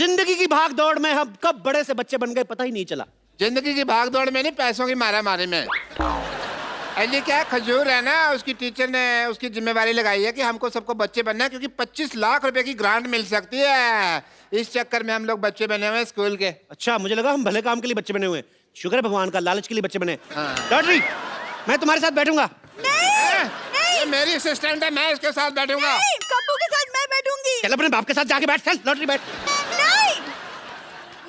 जिंदगी की भाग दौड़ में हम कब बड़े से बच्चे बन गए पता ही नहीं चला। जिंदगी की भाग दौड़ में नहीं, पैसों की मारा मारी में। अली क्या खजूर है ना, उसकी टीचर ने उसकी जिम्मेवारी लगाई है कि हमको सबको बच्चे बनना है, क्योंकि 25 लाख रुपए की ग्रांट मिल सकती है। इस चक्कर में हम लोग बच्चे बने हुए हैं स्कूल के। अच्छा, मुझे लगा हम भले काम के लिए बच्चे बने हुए हैं। शुक्र है भगवान का, लालच के लिए बच्चे बने। लॉटरी, मैं तुम्हारे साथ बैठूंगा। ये मेरी असिस्टेंट है, मैं इसके साथ बैठूंगा। कप्पू के साथ मैं बैठूंगी। चल अपने बाप के साथ जाके बैठ। चल लॉटरी बैठ। नहीं,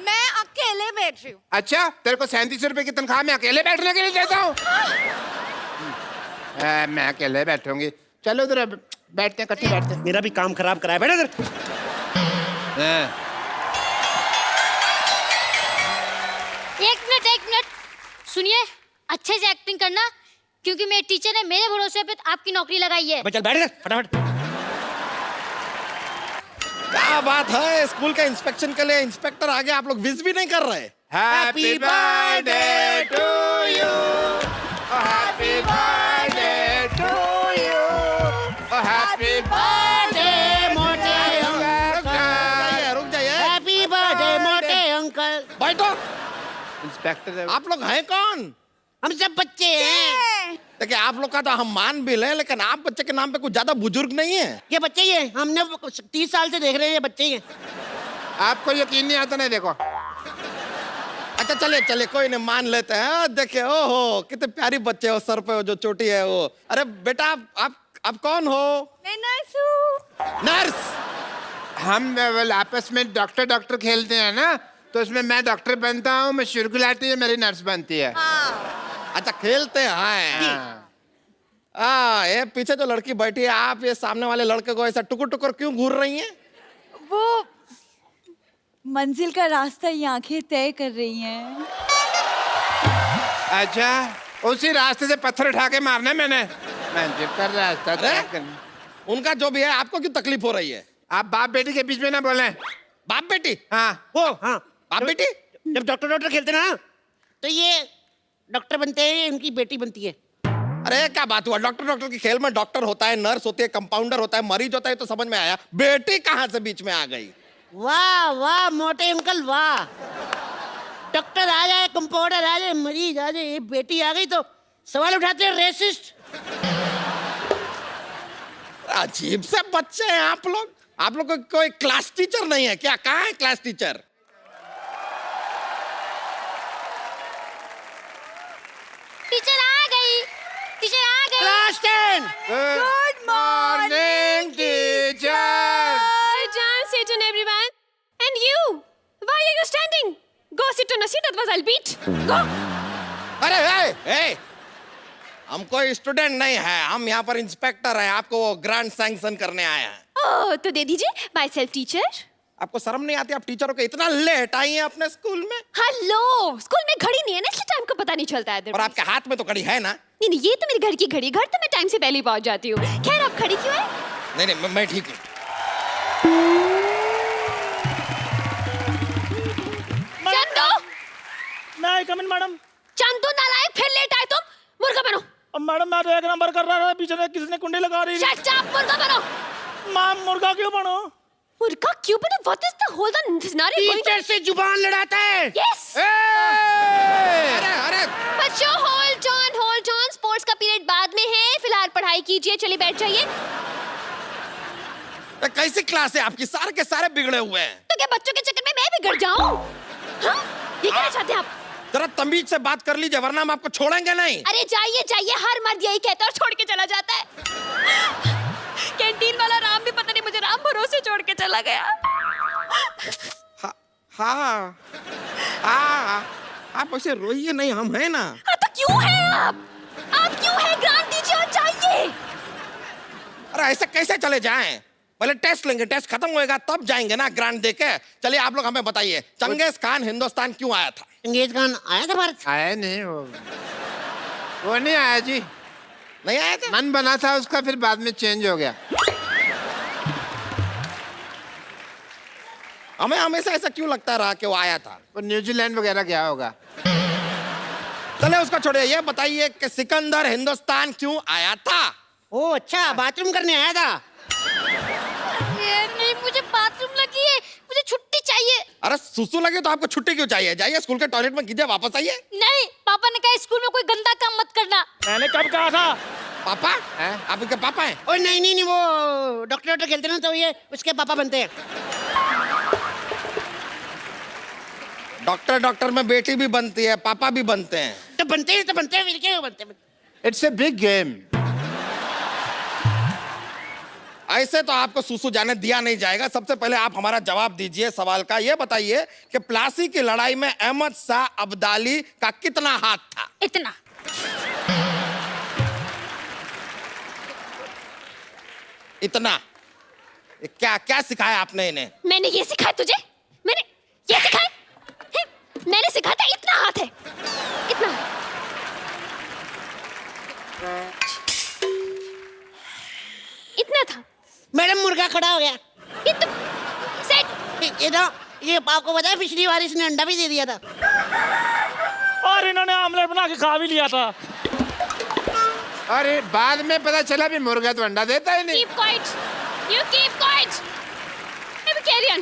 मैं अकेले बैठ रही हूँ। अच्छा, तेरे को 37 रुपए की तनख्वाह मैं अकेले बैठने के लिए देता हूँ? मैं अकेले बैठूंगी। चलो उधर बैठते हैं, इकट्ठे बैठते हैं। मेरा भी काम खराब कराया। बैठ इधर। एक मिनट सुनिए, अच्छे से एक्टिंग करना, क्योंकि मेरे टीचर ने मेरे भरोसे पे आपकी नौकरी लगाई है। चल बैठ इधर फटाफट। क्या बात है, स्कूल का इंस्पेक्शन के लिए इंस्पेक्टर आ गया, आप लोग विश भी नहीं कर रहे। Happy birthday to you, happy birthday to you, happy birthday मोटे अंकल। रुक जाइए। हैप्पी बर्थडे मोटे अंकल। बैठो। इंस्पेक्टर आप लोग हैं कौन? हम सब बच्चे हैं। देखिए, आप लोग का तो हम मान भी ले, लेकिन आप बच्चे के नाम पे कुछ ज्यादा बुजुर्ग नहीं है। ये बच्चे ही हैं, हमने 30 साल से देख रहे हैं, ये बच्चे ही हैं। आपको यकीन नहीं आता? नहीं देखो। अच्छा चलिए चलिए, कोई नहीं, मान लेते हैं। देखिए, ओहो कितने प्यारी बच्चे हो, सर पे जो चोटी है वो। अरे बेटा, आप कौन हो? मैं नर्स हूँ। नर्स? हम आपस में डॉक्टर खेलते हैं ना, तो उसमें मैं डॉक्टर बनता हूँ, मैं शुरुआती है, मेरी नर्स बनती है। अच्छा, खेलते हैं। ये पीछे जो लड़की बैठी है, आप ये सामने वाले लड़के को ऐसा टुकुर टुकुर क्यों घूर रही हैं? वो मंजिल का रास्ता ये आंखें तय कर रही हैं। अच्छा, उसी रास्ते से पत्थर उठा के मारना मैंने मंजिल का रास्ता तय करना। उनका जो भी है, आपको क्यों तकलीफ हो रही है? आप बाप बेटी के बीच में ना बोलें। बाप बेटी? हाँ हाँ बाप बेटी? जब डॉक्टर खेलते ना, तो ये डॉक्टर बनते हैं, इनकी बेटी बनती है। अरे क्या बात हुआ, डॉक्टर के खेल में डॉक्टर होता है, नर्स होती है, कंपाउंडर होता है, मरीज होता है, तो समझ में आया। बेटी कहाँ से बीच में आ गई? वाह वाह मोटे अंकल वाह। डॉक्टर आ जाए, कंपाउंडर आ जाए, मरीज आ जाए, ये बेटी आ गई तो सवाल उठाते हैं रेसिस्ट। अजीब से बच्चे हैं आप लोग। आप लोग को कोई क्लास टीचर नहीं है क्या? कहाँ है क्लास टीचर? टीचर आ गई। Class 10। Good morning teacher. Sit down, everyone. And you, why are you standing? Go sit on a seat, otherwise I'll beat. Go. अरे हम कोई स्टूडेंट नहीं है, हम यहाँ पर इंस्पेक्टर हैं, आपको वो ग्रांट सैंक्शन करने आए हैं। Oh, तो दे दीजिए, myself teacher. आपको शर्म नहीं आती? आप टीचरों के इतना लेट आई हैं अपने स्कूल में? हेलो, स्कूल में घड़ी नहीं है ना, इसलिए टाइम का पता नहीं चलता है। और आपके हाथ में तो घड़ी है ना? नहीं, ये तो मेरे घर की घड़ी, घर तो मैं टाइम से पहले ही पहुंच जाती हूँ। खैर, आप खड़ी क्यों है? नहीं, मैं ठीक हूँ। चंदू, मैं कम इन मैडम। चंदू नालायक, फिर लेट आए तुम। मुर्गा बनो। अब मैडम, मैं तो एक नंबर कर रहा था, पीछे से किसी ने कुंडी लगा रही। शट अप, मुर्गा बनो। मैम, मुर्गा क्यों बनो? मुर्गा क्यों बनो? What is the whole scenario going on? Teacher से जुबान लड़ाता है। Yes. अरे बच्चों, hold on. स्पोर्ट्स का पीरियड बाद में है, फिलहाल पढ़ाई कीजिए, चलिए बैठ जाइए। कैसी क्लास है आपकी? सारे के सारे बिगड़े हुए हैं। तो क्या बच्चों के चक्कर में मैं बिगड़ जाऊं? हाँ? ये कहना चाहते हैं आप? जरा तमीज से बात कर लीजिए, वरना हम आपको छोड़ेंगे नहीं। अरे जाइए, हर मर्द यही कहता है और छोड़ के चला जाता है। कैंटीन वाला राम भी पता नहीं मुझे राम भरोसे छोड़ के चला गया। हाँ, आप ऐसे रोइए नहीं, हम हैं ना। हाँ, तो क्यों है आप क्यों है? ग्रांट दीजिए और जाइए। अरे ऐसे कैसे चले जाएं? पहले टेस्ट लेंगे, टेस्ट खत्म होएगा तब जाएंगे ना ग्रांट देके। चलिए आप लोग हमें बताइए, चंगेज खान हिंदुस्तान क्यों आया था? चंगेज खान आया था भारत? आया नहीं वो नहीं आया जी। नहीं आया था? मन बना था उसका, फिर बाद में चेंज हो गया। हमें हमेशा ऐसा क्यों लगता रहा कि वो आया था? वो न्यूजीलैंड वगैरह गया होगा। चले उसको छोड़िए, ये बताइए कि सिकंदर हिंदुस्तान क्यों आया था? ओ अच्छा, बाथरूम करने आया था। नहीं, मुझे बाथरूम लगी है, मुझे छुट्टी चाहिए। चाहिए। अरे सुसु लगे तो आपको छुट्टी क्यों चाहिए? जाइए स्कूल के टॉयलेट में कीजिए, वापस आइए। नहीं, पापा ने कहा स्कूल में कोई गंदा काम मत करना। मैंने कब कहा था? पापा आप इनके पापा हैं? ओ नहीं, वो डॉक्टर खेलते ना तो ये उसके पापा बनते हैं। डॉक्टर में बेटी भी बनती है, पापा भी बनते हैं। तो बनते हैं फिर क्या बनते हैं? It's a big game. ऐसे तो आपको सुसु जाने दिया नहीं जाएगा। सबसे पहले आप हमारा जवाब दीजिए सवाल का। ये बताइए कि प्लासी की लड़ाई में अहमद शाह अब्दाली का कितना हाथ था? इतना। इतना। क्या क्या सिखाया आपने इन्हें? मैंने ये सिखाया तुझे? मैंने ये सिखाया? मैंने सिखाया था इतना हाथ है, इतना। इतना था। मैडम मुर्गा खड़ा हो गया। ये तो सेट। ये आपको पता है पिछली बार इसने अंडा भी दे दिया था। और इन्होंने आमलेट बना के खा भी लिया था। अरे बाद में पता चला भी मुर्गा तो अंडा देता ही नहीं। Keep quiet. You keep quiet. Carry on.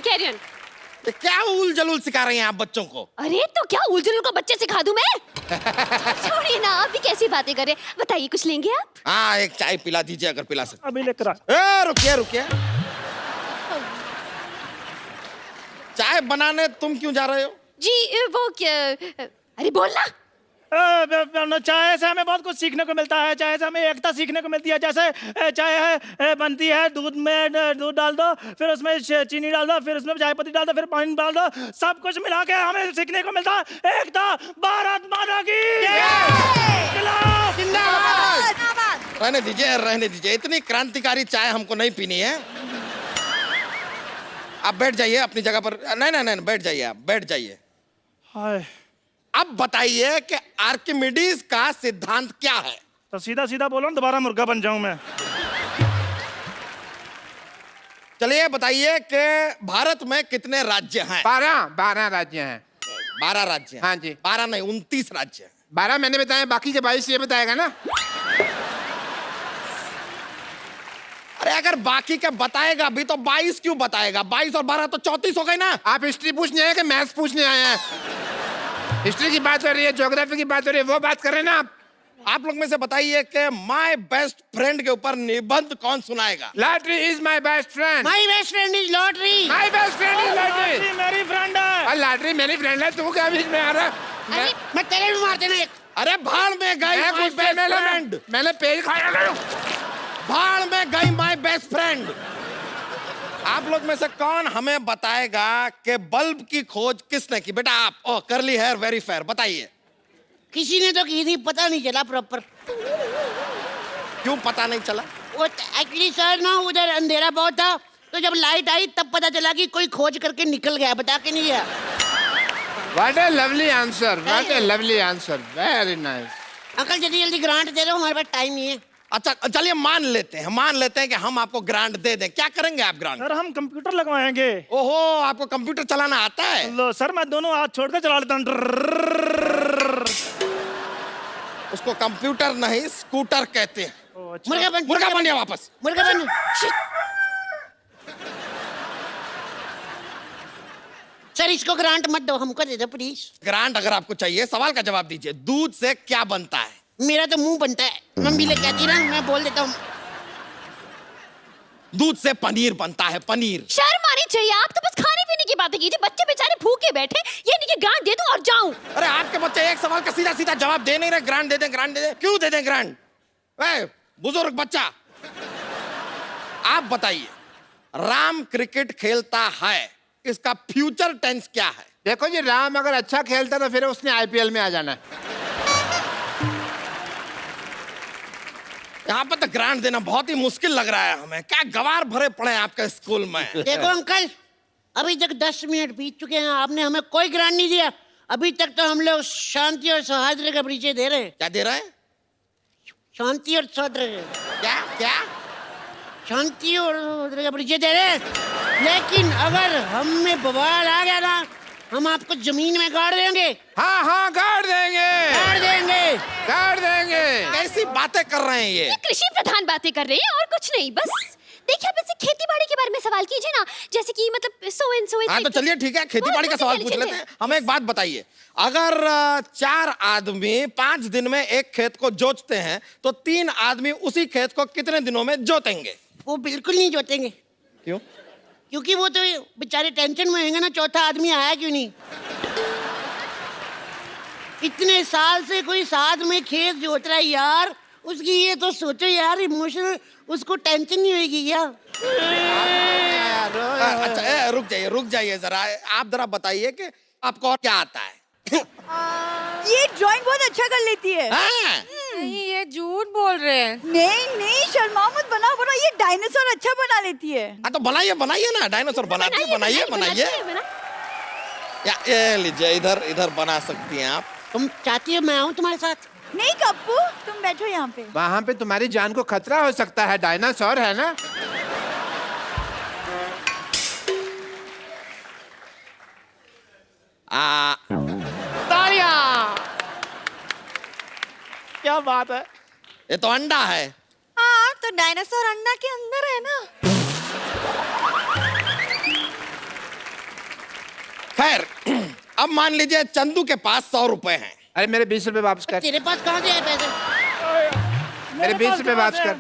ये क्या उल जलूल सिखा रही हैं आप बच्चों को? अरे तो क्या उलझुल को बच्चे सिखा दूं मैं? छोड़िए ना, आप भी कैसी बातें कर रहे हैं। बताइए, कुछ लेंगे आप? हाँ, एक चाय पिला दीजिए अगर पिला सकते। अभी लेकर आ। रुकिए। चाय बनाने तुम क्यों जा रहे हो? जी वो क्या? अरे बोलना। चाय से हमें बहुत कुछ सीखने को मिलता है। चाय से हमें एकता सीखने को मिलती है। जैसे चाय है बनती है, दूध में दूध डाल दो, फिर उसमें चीनी डाल दो, फिर उसमें चाय पत्ती डाल दो, फिर पानी डाल दो, सब कुछ मिला के हमें सीखने को मिलता है। एकता, भारत माता की रहने दीजिए। इतनी क्रांतिकारी चाय हमको नहीं पीनी है। आप बैठ जाइए अपनी जगह पर। नहीं, बैठ जाइए, आप बैठ जाइए। हाय, अब बताइए कि आर्किमिडीज का सिद्धांत क्या है? तो सीधा बोलो, दोबारा मुर्गा बन जाऊं मैं। चलिए बताइए कि भारत में कितने राज्य हैं? 12 राज्य हैं। 12 राज्य हैं। हाँ जी। 12 नहीं, 29 राज्य हैं। 12 मैंने बताया, बाकी के 22 ये बताएगा ना। अरे अगर बाकी के बताएगा भी तो 22 क्यों बताएगा? 22 और 12 तो 34 हो गए ना। आप हिस्ट्री पूछने आए कि मैथ्स पूछने आए हैं? हिस्ट्री की बात हो रही है, ज्योग्राफी की बात हो रही है, वो बात कर रहे हैं ना आप लोग में से बताइए कि माय बेस्ट फ्रेंड के ऊपर निबंध कौन सुनाएगा? Lottery is my best friend. My best friend is lottery. My best friend is lottery. मेरी फ्रेंड है। और लॉटरी मेरी फ्रेंड है, तू क्या बीच में आ रहा? मैं तेरे भी मार देना एक। अरे भाड़ में गई मैं माय कुछ बेस्ट फ्रेंड। मैंने पेज खाया ना। भाड़ में गई माय बेस्ट फ्रेंड। आप लोग में से कौन हमें बताएगा कि बल्ब की खोज किसने की? बेटा आप। ओह, करली हेयर वेरी फेयर। बताइए। किसी ने तो की थी, पता नहीं चला प्रॉपर। क्यों पता नहीं चला? वो एक्चुअली सर ना उधर अंधेरा बहुत था, तो जब लाइट आई तब पता चला कि कोई खोज करके निकल गया, बता के नहीं गया। What a lovely answer. What a lovely answer. Very nice. Uncle जल्दी ग्रांट दे दो, हमारे पास टाइम नहीं है। अच्छा चलिए मान लेते हैं कि हम आपको ग्रांट दे दें। क्या करेंगे आप ग्रांट? सर हम कंप्यूटर लगवाएंगे। ओहो, आपको कंप्यूटर चलाना आता है? लो सर, मैं दोनों हाथ छोड़ के चला लेता हूँ। उसको कंप्यूटर नहीं स्कूटर कहते हैं। अच्छा। मुर्गा बनिया वापस। मुर्गा बन। सर इसको ग्रांट मत दो, हमको दे दो प्लीज। ग्रांट अगर आपको चाहिए, सवाल का जवाब दीजिए। दूध से क्या बनता है? मेरा तो मुंह बनता है, मम्मी ले कहती ना, मैं बोल देता हूँ। दूध से पनीर बनता है, पनीर। शर्म आनी चाहिए, आप तो बस खाने पीने की बातें कीजिए। बच्चे बेचारे भूखे बैठे, ये नहीं कि ग्रांट दे दूं और जाऊं। अरे आपके बच्चे एक सवाल का सीधा जवाब दे नहीं रहे। ग्रांट दे दें। क्यों दे दें ग्रांट? बुजुर्ग बच्चा, आप बताइए, राम क्रिकेट खेलता है, इसका फ्यूचर टेंस क्या है? देखो जी, राम अगर अच्छा खेलता तो फिर उसने आईपीएल में आ जाना है। यहाँ पर तो ग्रांट देना बहुत ही मुश्किल लग रहा है हमें। क्या गवार भरे पड़े हैं आपके स्कूल में। देखो अंकल, अभी तक 10 मिनट बीत चुके हैं, आपने हमें कोई ग्रांट नहीं दिया। अभी तक तो हम लोग शांति और सौहार्द का परिचय दे रहे हैं। क्या दे रहे हैं? शांति और सौहार्द। क्या? शांति और सौहार्द का परिचय दे रहे हैं, लेकिन अगर हम में बवाल आ गया ना, हम आपको जमीन में गाड़ देंगे। हाँ गाड़ देंगे। कैसी बातें कर रहे हैं ये? कृषि प्रधान बातें कर रहे हैं और कुछ नहीं। बस देखिए, आप इससे खेती बाड़ी के बारे में सवाल सवाल कीजिए ना, जैसे कि मतलब सो एंड सो। हाँ तो चलिए ठीक है, खेती बाड़ी का सवाल पूछ लेते हैं। हमें एक बात बताइए, अगर 4 आदमी 5 दिन में एक खेत को जोतते हैं तो 3 आदमी उसी खेत को कितने दिनों में जोतेंगे? वो बिल्कुल नहीं जोतेंगे। क्यों? क्योंकि वो तो बेचारे टेंशन में होंगे ना, चौथा आदमी आया क्यों नहीं। इतने साल से कोई साथ में खेत जोत रहा है यार, उसकी ये तो सोचो यार, इमोशनल उसको टेंशन नहीं होगी क्या? अच्छा रुक जाइए जरा, आप जरा बताइए कि आपको और क्या आता है? ये ड्राइंग बहुत अच्छा कर लेती है। हाँ? नहीं, ये झूठ बोल रहे हैं। नहीं शर्माओ मत, बनाओ ये डायनासोर अच्छा बना लेती है। हाँ तो बनाइए ना, डायनासोर बनाती है, बनाइए। ये लीजिए, इधर बना सकती हैं आप। तुम चाहती हो मैं आऊँ तुम्हारे साथ? नहीं कप्पू, तुम बैठो यहाँ पे। वहां पे तुम्हारी जान को खतरा हो सकता है, डायनासोर है ना। तालियां! क्या बात है। ये तो अंडा है। हाँ तो डायनासोर अंडा के अंदर है ना। खैर, अब मान लीजिए चंदू के पास 100 रुपए हैं। अरे मेरे 20 रुपए वापस कर। तेरे पास कहाँ से आए पैसे? मेरे 20 रुपए कहाँ वापस से कर।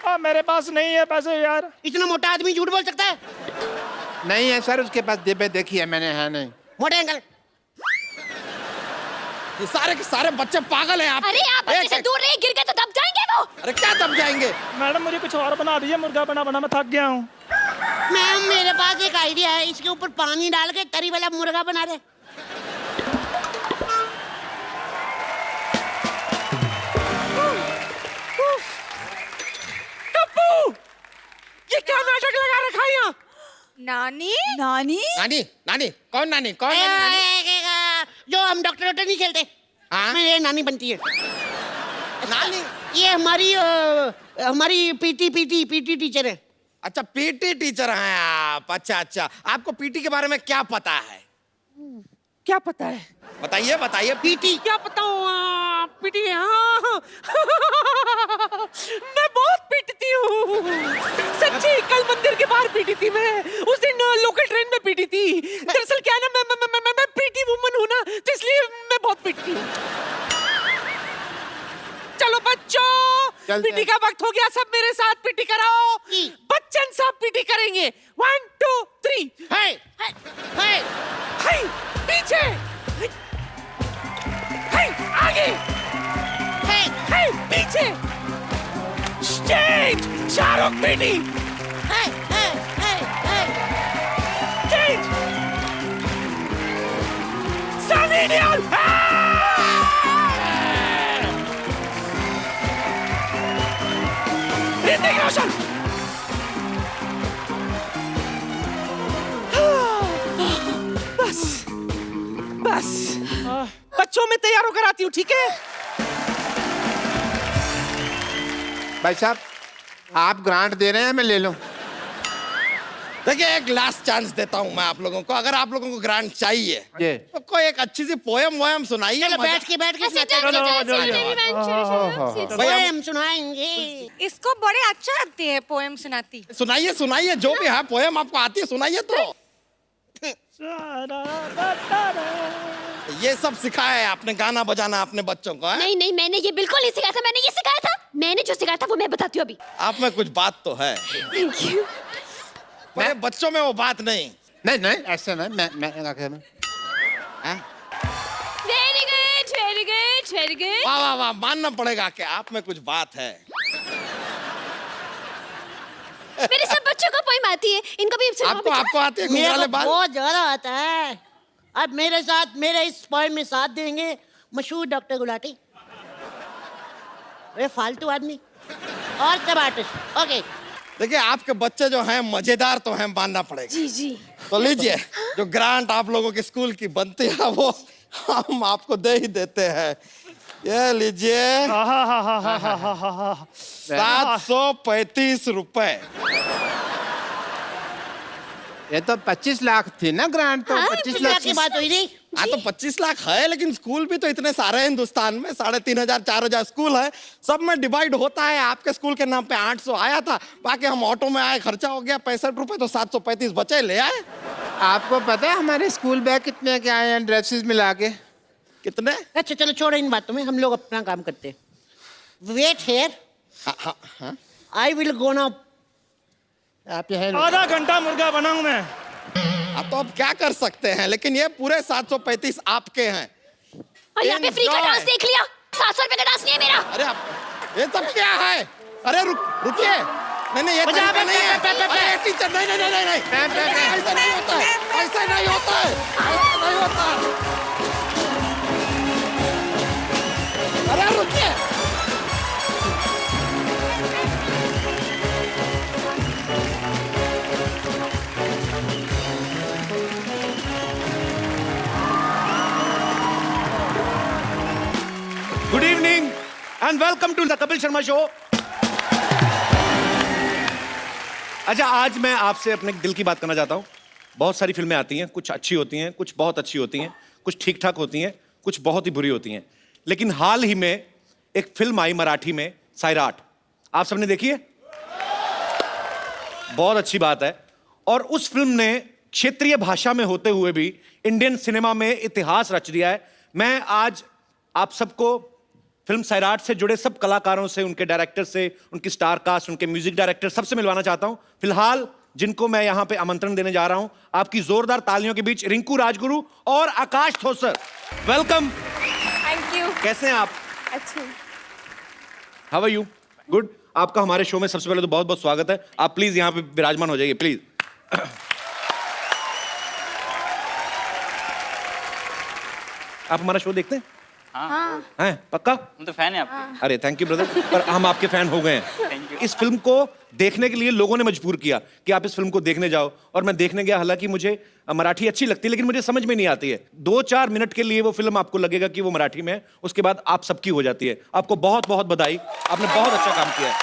है? मेरे पास नहीं है पैसे यार। इतना मोटा आदमी झूठ बोल सकता है? नहीं है सर, उसके पास जेबे देखी है मैंने, है नहीं। मोटे अंकल, ये सारे के सारे बच्चे पागल हैं आप। अरे आप बच्चे से दूर रहिए, गिर गए तो दब जाएंगे वो। अरे क्या दब जाएंगे? मैडम मुझे कुछ और बना दीजिए, मुर्गा बना मैं थक गया हूँ। मैम मेरे पास एक आइडिया है, इसके ऊपर पानी डाल के तरी वाला मुर्गा बना दे। ये क्या नाटक लगा रखा है यहाँ? नानी नानी कौन नानी? जो हम डॉक्टर नहीं खेलते, हाँ? मेरी नानी बनती है। नानी? ये हमारी पीटी टीचर है। अच्छा पीटी टीचर हैं आप। अच्छा, आपको पीटी के बारे में क्या पता है? क्या पता है? बताइए। पीटी क्या बताऊँ? पीटी, हाँ। मैं बहुत पीटती हूँ सच्ची। कल मंदिर के बाहर पीटी थी मैं, उस दिन लोकल ट्रेन में पीटी थी। दरअसल क्या है ना, मैं पीटी वुमन हूँ ना, तो इसलिए मैं बहुत पीटती हूँ। चलो बच्चों, पीटी का वक्त हो गया, सब मेरे साथ पीटी कराओ। बच्चन साहब पीटी करेंगे। 1 2 3। हाय पीछे, हाय आगे, हाय पीछे। Stage Shahrukh PT. Stage Sunny Deol. Hrithik Roshan. बस बच्चों में तैयार होकर आती हूँ, ठीक है? भाई साहब, आप ग्रांट दे रहे हैं, मैं ले लूं? देखिए एक लास्ट चांस देता हूँ मैं आप लोगों को, अगर आप लोगों को ग्रांट चाहिए ये तो कोई एक अच्छी सी पोयम सुनाइए। चलो बैठ के पोएम सुनाएंगे। इसको बड़े अच्छा लगती है पोएम सुनाती। सुनाइए, जो भी है पोयम आपको आती है सुनाइए। तो ये सब सिखाया है आपने, गाना बजाना अपने बच्चों को? नहीं मैंने ये बिल्कुल नहीं सिखाया था। मैंने ये सिखाया था, मैंने जो सिखाया था वो मैं बताती हूँ अभी। आप में कुछ बात तो है, थैंक यू। पर बच्चों में वो बात नहीं। नहीं ऐसे नहीं, मैं क्या कह रहा हूं? Very good. वाह, मानना पड़ेगा कि आप में कुछ बात है। मेरे सब बच्चों को पोएम आती है, इनको भी आपको आती है? मेरे घुंघराले को बाल? बहुत ज्यादा आता है। अब मेरे इस पोएम में साथ देंगे मशहूर डॉक्टर गुलाटी, वे फालतू आदमी और सब आर्टिस्ट। ओके देखिए आपके बच्चे जो हैं मजेदार तो हैं, मानना पड़ेगा। जी तो लीजिए, जो ग्रांट आप लोगों के स्कूल की बनती है वो हम आपको दे ही देते हैं। ये लीजिए 735 रुपए। ये तो 25 लाख थी ना ग्रांट, तो 25 लाख की बात हुई नहीं। हाँ तो 25 लाख है, लेकिन स्कूल भी तो इतने सारे हैं हिंदुस्तान में, 3500 4000 स्कूल है, सब में डिवाइड होता है। आपके स्कूल के नाम पे 800 आया था, बाकी हम ऑटो में आए, खर्चा हो गया 65 रुपए, तो 735 बचे, ले आए। आपको पता है हमारे स्कूल बैग कितने के आए हैं ड्रेसेस मिला के? कितने? अच्छा चलो छोड़ो इन बातों में, हम लोग अपना काम करते हैं। वेट हियर, हाँ। I will go now. आप यह आधा घंटा मुर्गा बनाऊं मैं। अब तो अब क्या कर सकते हैं, लेकिन ये पूरे 735 आपके हैं। और यहाँ पे फ्री का Enjoy. डांस देख लिया, 700 रुपए का डांस नहीं है मेरा। अरे ये सब क्या है? अरे रुकिए, नहीं ये तरीका नहीं है। अरे टीचर, नहीं, ऐसा नहीं होता है, ऐसा नहीं होता है, ऐसा नहीं होता है। अरे रुकिए, good evening and welcome to the Kapil Sharma show. अच्छा, आज मैं आपसे अपने दिल की बात करना चाहता हूँ। बहुत सारी फिल्में आती हैं, कुछ अच्छी होती हैं, कुछ बहुत अच्छी होती हैं, कुछ ठीक ठाक होती हैं, कुछ बहुत ही बुरी होती हैं। लेकिन हाल ही में एक फिल्म आई मराठी में, सैराट। आप सबने देखी है? बहुत अच्छी बात है। और उस फिल्म ने क्षेत्रीय भाषा में होते हुए भी इंडियन सिनेमा में इतिहास रच दिया है। मैं आज आप सबको फिल्म सैराट से जुड़े सब कलाकारों से, उनके डायरेक्टर से, उनकी स्टार कास्ट, उनके म्यूजिक डायरेक्टर, सबसे मिलवाना चाहता हूं। फिलहाल जिनको मैं यहां पे आमंत्रण देने जा रहा हूं, आपकी जोरदार तालियों के बीच रिंकू राजगुरु और Akash Thosar. Welcome. Thank you. कैसे हैं आप? अच्छी। How are you? गुड। आपका हमारे शो में सबसे पहले तो बहुत बहुत स्वागत है। आप प्लीज यहां पे विराजमान हो जाइए, प्लीज। आप हमारा शो देखते हैं? हाँ। हैं? पक्का? हम तो फैन है आपके। अरे थैंक यू ब्रदर, पर हम आपके फैन हो गए हैं। इस फिल्म को देखने के लिए लोगों ने मजबूर किया कि आप इस फिल्म को देखने जाओ, और मैं देखने गया। हालांकि मुझे मराठी अच्छी लगती है, लेकिन मुझे समझ में नहीं आती है। 2-4 मिनट के लिए वो फिल्म आपको लगेगा कि वो मराठी में है, उसके बाद आप सबकी हो जाती है। आपको बहुत बहुत बधाई, आपने बहुत अच्छा काम किया है।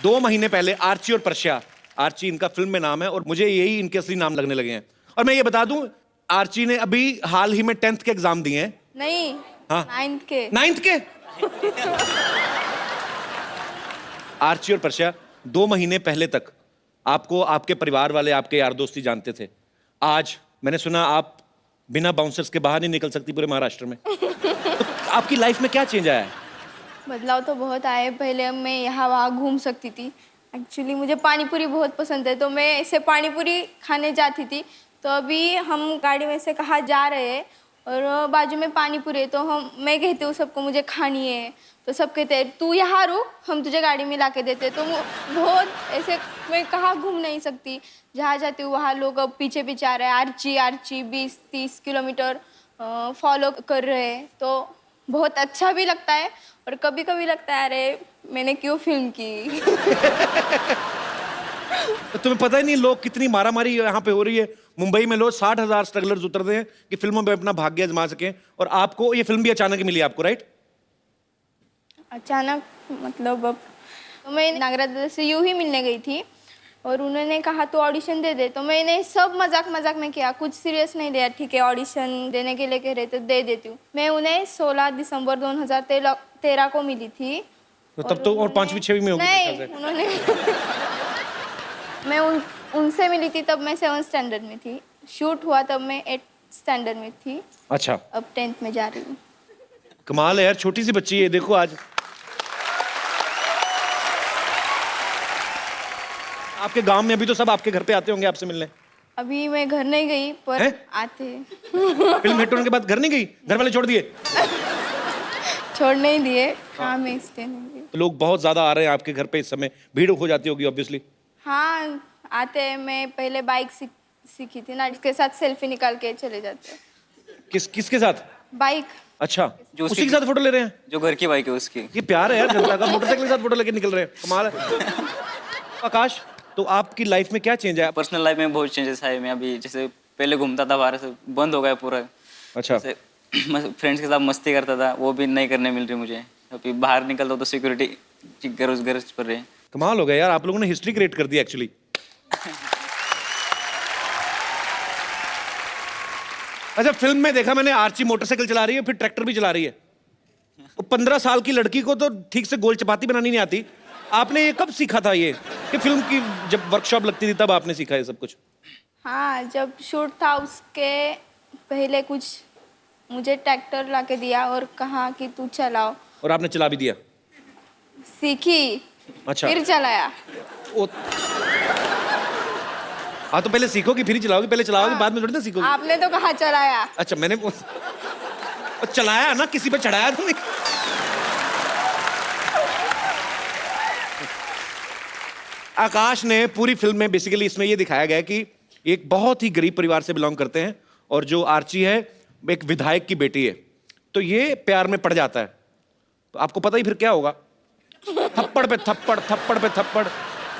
2 महीने पहले आर्ची और पर्शिया, आर्ची इनका फिल्म में नाम है और मुझे यही इनके असली नाम लगने लगे हैं। और मैं ये बता दूं, आर्ची ने अभी हाल ही में 10th के एग्जाम दिए हैं। नहीं, हाँ। 9th के। 9th के? आर्ची और पर्शिया 2 महीने पहले तक आपको आपके परिवार वाले, आपके यार दोस्ती जानते थे। आज मैंने सुना आप बिना बाउंसर्स के बाहर नहीं निकल सकती पूरे महाराष्ट्र में। तो आपकी लाइफ में क्या चेंज आया है? बदलाव तो बहुत आए। पहले मैं यहाँ वहाँ घूम सकती थी। एक्चुअली मुझे पानीपुरी बहुत पसंद है, तो मैं ऐसे पानीपुरी खाने जाती थी। तो अभी हम गाड़ी में से कहाँ जा रहे हैं और बाजू में पानीपुरी है, तो मैं कहती हूँ सबको मुझे खानी है, तो सब कहते हैं तू यहाँ रुक, हम तुझे गाड़ी में ला के देते। तो बहुत ऐसे, मैं कहाँ घूम नहीं सकती। जहाँ जाती हूँ वहाँ लोग अब पीछे पीछे आ रहे हैं, आर्ची 20-30 किलोमीटर फॉलो कर रहे हैं। तो बहुत अच्छा भी लगता है और कभी कभी लगता है अरे मैंने क्यों फिल्म की। तो तुम्हें पता ही नहीं लोग कितनी मारामारी यहाँ पे हो रही है। मुंबई में लोग 60,000 स्ट्रगलर्स उतरते हैं कि फिल्मों में अपना भाग्य आजमा सकें, और आपको ये फिल्म भी अचानक मिली आपको, राइट? अचानक मतलब अब तो मैं नागराज दादा से यूं ही मिलने गई थी और उन्होंने कहा तो ऑडिशन दे दे। तो मैंने सब मजाक में किया, कुछ सीरियस नहीं लिया। ठीक है, ऑडिशन देने के लिए कह रहे थे, दे देती हूँ। मैं उन्हें 16 दिसंबर 2013 को मिली थी। तो तब तो और 5वीं 6वीं में होगी मेरे ख्याल नहीं, उन्होंने मैं उनसे मिली थी तब मैं 7th स्टैंडर्ड में थी। शूट हुआ तब मैं 8th स्टैंडर्ड में थी। से। अच्छा, अब 10th में जा रही हूँ। कमाल है यार, छोटी सी बच्ची है। देखो आज आपके गांव में अभी तो सब आपके घर पे आते होंगे आपसे मिलने। अभी मैं घर नहीं गई, पर हैं? आते। फिल्म हिट होने के बाद घर नहीं गई? घर वाले छोड़ दिए? छोड़ नहीं दिए। हाँ, मैं इसलिए नहीं गई। तो लोग बहुत ज्यादा आ रहे हैं आपके घर पे इस समय, भीड़ हो जाती होगी ऑब्वियसली। हाँ, आते हैं। मैं पहले बाइक सीखी थी ना, इसके साथ सेल्फी निकाल के चले जाते हैं। किसके साथ? बाइक। अच्छा, जो उसी के साथ फोटो ले रहे हैं? जो घर की बाइक है उसकी। ये प्यार है यार जनता का, मोटरसाइकिल के साथ फोटो लेके निकल रहे हैं, कमाल है। आकाश, तो आपकी लाइफ में क्या चेंज आया? पर्सनल लाइफ में बहुत चेंजेस आए। मैं अभी जैसे पहले घूमता था बाहर से, बंद हो गया पूरा। अच्छा, फ्रेंड्स के साथ मस्ती करता था, वो भी नहीं करने मिल रही मुझे। अभी बाहर निकलता तो सिक्योरिटी गरज पर रहे। कमाल हो गया यार, आप लोगों ने हिस्ट्री क्रिएट कर दी एक्चुअली। अच्छा, फिल्म में देखा मैंने आर्ची मोटरसाइकिल चला रही है, फिर ट्रैक्टर भी चला रही है। 15 साल की लड़की को तो ठीक से गोल चपाती बनानी नहीं आती। आपने ये कब सीखा था ये, कि फिल्म की जब वर्कशॉप लगती थी तब आपने सीखा ये सब कुछ? हाँ, जब शूट था उसके पहले कुछ मुझे ट्रैक्टर लाके दिया और कहा कि तू चलाओ, और आपने चला भी दिया? सीखी। अच्छा। फिर चलाया। हाँ, तो पहले सीखोगी फिर ही चलाओगी, पहले चलाओगी बाद में थोड़ी ना सीखोगी। आपने तो कहा चलाया। अच्छा, मैंने चलाया ना, किसी पे चढ़ाया तो नहीं। आकाश ने पूरी फिल्म में बेसिकली इसमें ये दिखाया गया कि एक बहुत ही गरीब परिवार से बिलोंग करते हैं, और जो आर्ची है एक विधायक की बेटी है, तो ये प्यार में पड़ जाता है। तो आपको पता ही फिर क्या होगा, थप्पड़ पे थप्पड़, थप्पड़ पे थप्पड़,